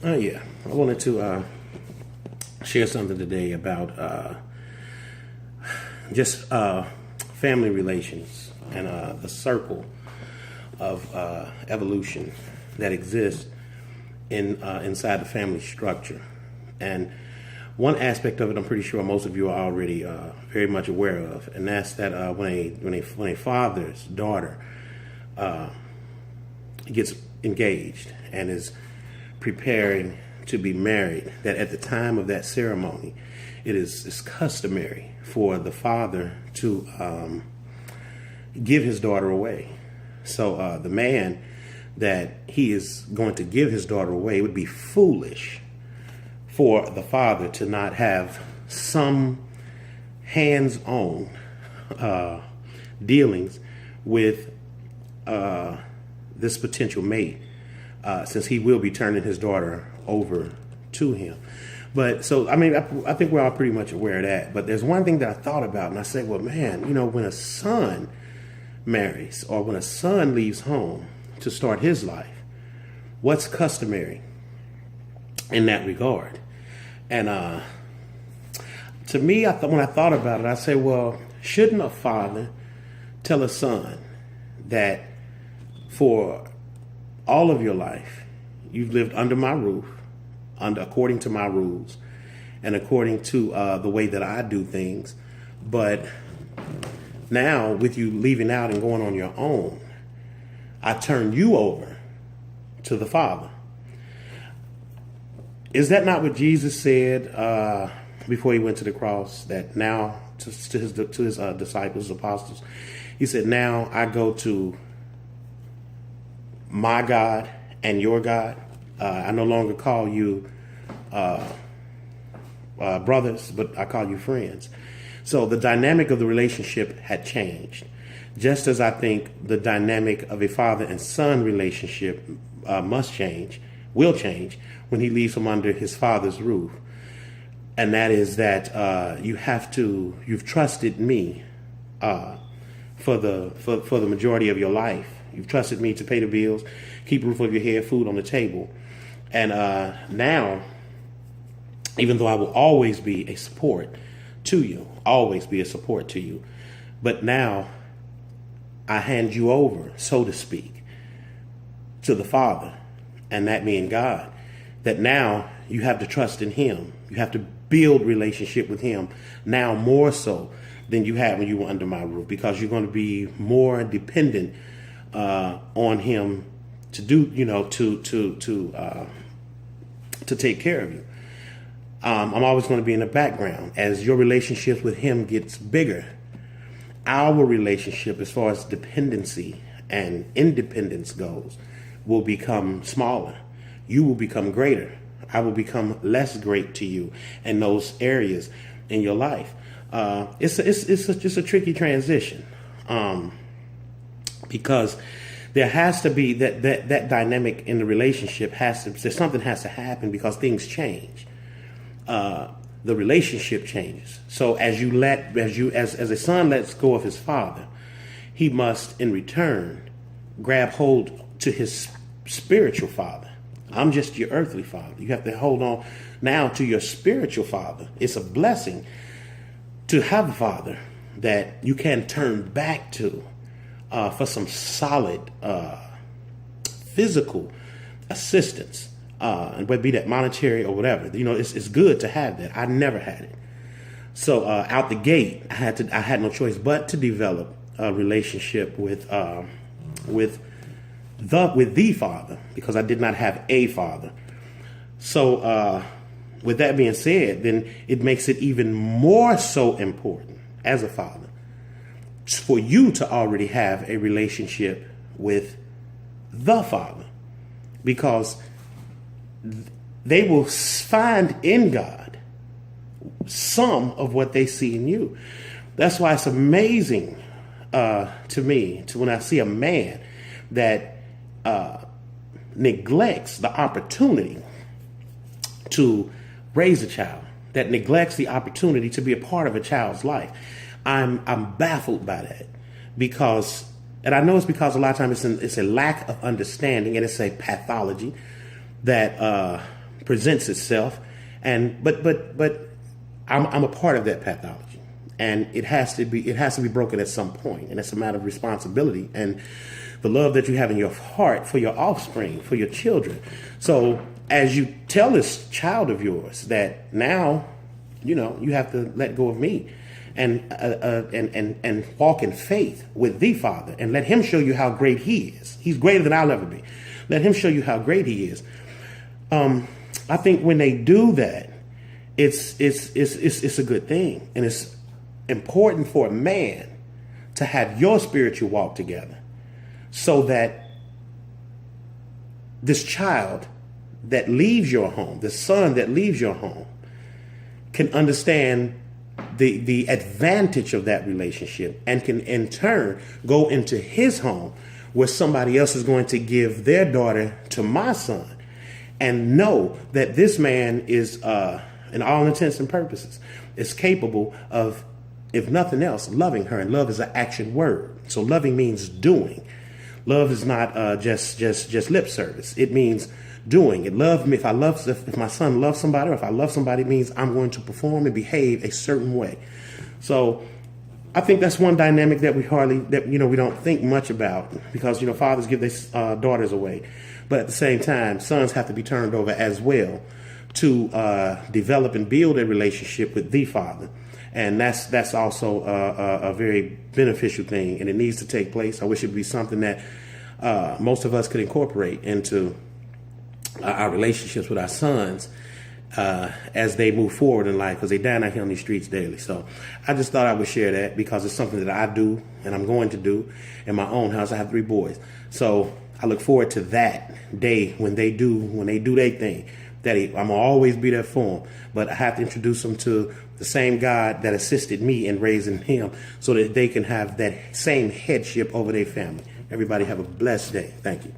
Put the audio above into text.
Yeah, I wanted to share something today about just family relations and the circle of evolution that exists inside the family structure. And one aspect of it, I'm pretty sure most of you are already very much aware of, and that's that when a father's daughter gets engaged and is preparing to be married, that at the time of that ceremony, it's customary for the father to give his daughter away. So the man that he is going to give his daughter away, it would be foolish for the father to not have some hands-on dealings with this potential mate, since he will be turning his daughter over to him. But so, I mean, I think we're all pretty much aware of that. But there's one thing that I thought about, and I said, well, man, when a son marries or when a son leaves home to start his life, what's customary in that regard? And to me, when I thought about it, I said, well, shouldn't a father tell a son that for all of your life, you've lived under my roof, according to my rules and according to the way that I do things. But now with you leaving out and going on your own, I turn you over to the Father. Is that not what Jesus said before he went to the cross? That now to his disciples, apostles, he said, now I go to my God and your God. I no longer call you brothers, but I call you friends. So the dynamic of the relationship had changed. Just as I think the dynamic of a father and son relationship will change when he leaves from under his father's roof. And that is that you've trusted me for the majority of your life. You've trusted me to pay the bills, keep a roof over your head, food on the table. And now, even though I will always be a support to you, but now I hand you over, so to speak, to the Father, and that being God, that now you have to trust in him. You have to build relationship with him now more so than you had when you were under my roof, because you're going to be more dependent on him to do, to take care of you. I'm always going to be in the background as your relationship with him gets bigger. Our relationship, as far as dependency and independence goes, will become smaller. You will become greater. I will become less great to you in those areas in your life. It's just a tricky transition. Because there has to be that dynamic in the relationship something has to happen, because things change. The relationship changes. So as a son lets go of his father, he must in return grab hold to his spiritual father. I'm just your earthly father. You have to hold on now to your spiritual father. It's a blessing to have a father that you can turn back to for some solid physical assistance, and whether it be that monetary or whatever. It's good to have that. I never had it. So out the gate, I had no choice but to develop a relationship with the Father, because I did not have a father. So with that being said, then it makes it even more so important as a father for you to already have a relationship with the Father, because they will find in God some of what they see in you. That's why it's amazing to me when I see a man that neglects the opportunity to raise a child, that neglects the opportunity to be a part of a child's life. I'm baffled by that, because, and I know it's because a lot of times it's a lack of understanding, and it's a pathology that presents itself, and but I'm a part of that pathology, and it has to be broken at some point, and it's a matter of responsibility and the love that you have in your heart for your offspring, for your children. So as you tell this child of yours that now, you have to let go of me and walk in faith with the Father, and let him show you how great he is. He's greater than I'll ever be. Let him show you how great he is. I think when they do that, it's a good thing, and it's important for a man to have your spiritual walk together, so that this child that leaves your home, the son that leaves your home, can understand the advantage of that relationship, and can in turn go into his home where somebody else is going to give their daughter to my son, and know that this man is, in all intents and purposes, is capable of, if nothing else, loving her. And love is an action word. So loving means doing. Love is not just lip service. It means doing. If my son loves somebody, or if I love somebody, it means I'm going to perform and behave a certain way. So I think that's one dynamic that we don't think much about, because fathers give their daughters away, but at the same time, sons have to be turned over as well to develop and build a relationship with the Father. And that's also a very beneficial thing, and it needs to take place. I wish it would be something that most of us could incorporate into our relationships with our sons as they move forward in life, because they down out here on these streets daily. So I just thought I would share that, because it's something that I do and I'm going to do in my own house. I have 3 boys. So I look forward to that day when they do their thing. I'm going to always be there for them, but I have to introduce them to the same God that assisted me in raising him, so that they can have that same headship over their family. Everybody have a blessed day. Thank you.